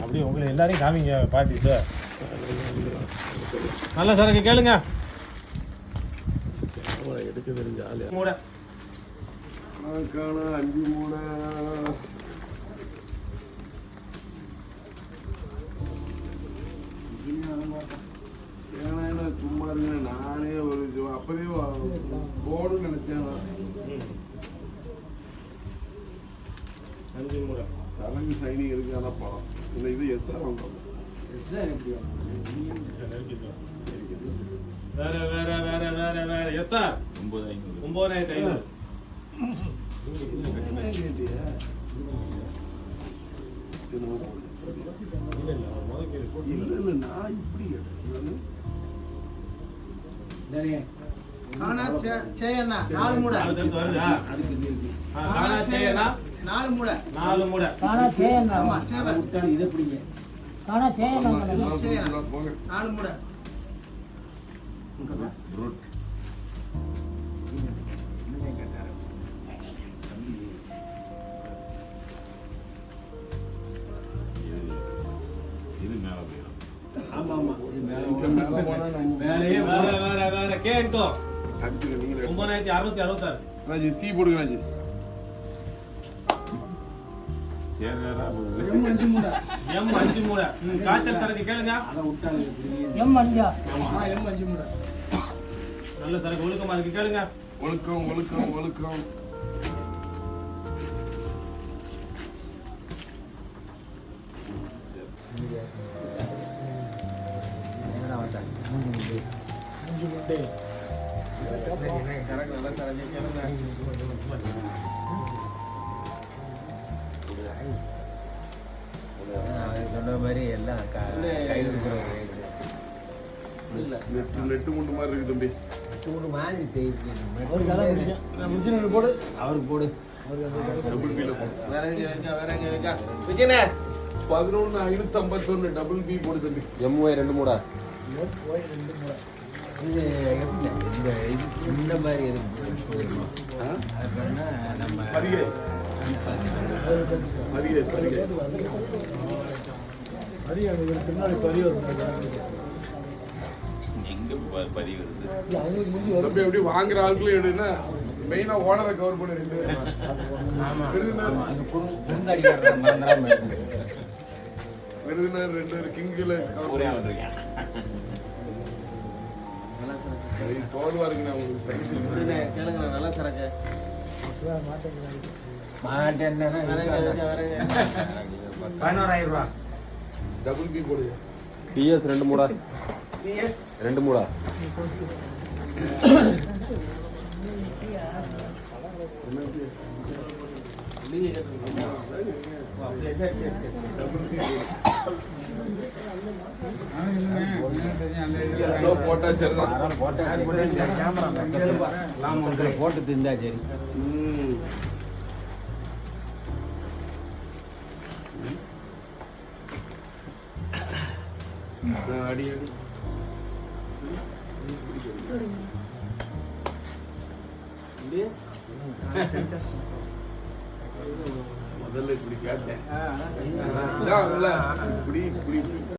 அப்படி உங்களை எல்லாரையும் காமிங்க பாட்டி சார். நல்ல சரக்கு கேளுங்க. எடுக்க தெரிஞ்ச ஆளு மூட 5 மூடை சும்மா இருங்க. நானே ஒரு அப்பவே போடுன்னு நினைச்சேன். 5 மூடை சடங்கு சைனிங் இருக்கு. அதான் படம் இல்லை. இது எஸ்ஆர் வந்தோம். வேற வேற வேற வேற வேற எஸ்ஆர் 9500. இல்ல நான் இப்படி செய்யண்ணா 4 மூடை. வருதா? நாலு மூடை. 4 மூடை. இது எப்படிங்க? 4 மூடை. சி போடுங்க. M5 மூடை. காய்ச்சல் சரக்கு கேளுங்க. M5 மூடை. நல்ல சரக்கு ஒழுக்கமா இருக்கு கேளுங்க. ஒழுக்கம் ஒழுக்கம் ஒழுக்கம். சொன்ன மாதிரி எல்லாம் நெட்டு முண்டு மாதிரி இருக்கு தம்பி. போடு. அவருக்கு போடு. 11,551 டபுள் பி போடு தம்பி. M2 மூடா. இந்த மாதிரி நம்ம பின்னாடி பதிவு தம்பி எப்படி வாங்குற ஆட்களே எடுன்னா மெயினா ஓனரை கவர் பண்ணிருக்கு. விருதுநர் 2 கிங்கில தோல்வா இருக்குண்ணா உங்களுக்கு சைஸ் கேளுங்க. நல்லா சரக்கு மாட்டேன். 11,000 ரூபா. டபுள் பி போடுங்க. PS 2 மூடா. 2 மூடா. போட்டா சரிதான். போட்டு திந்தா சரி. அடி அடி முதல்ல இப்படி கேட்டேன். இப்படி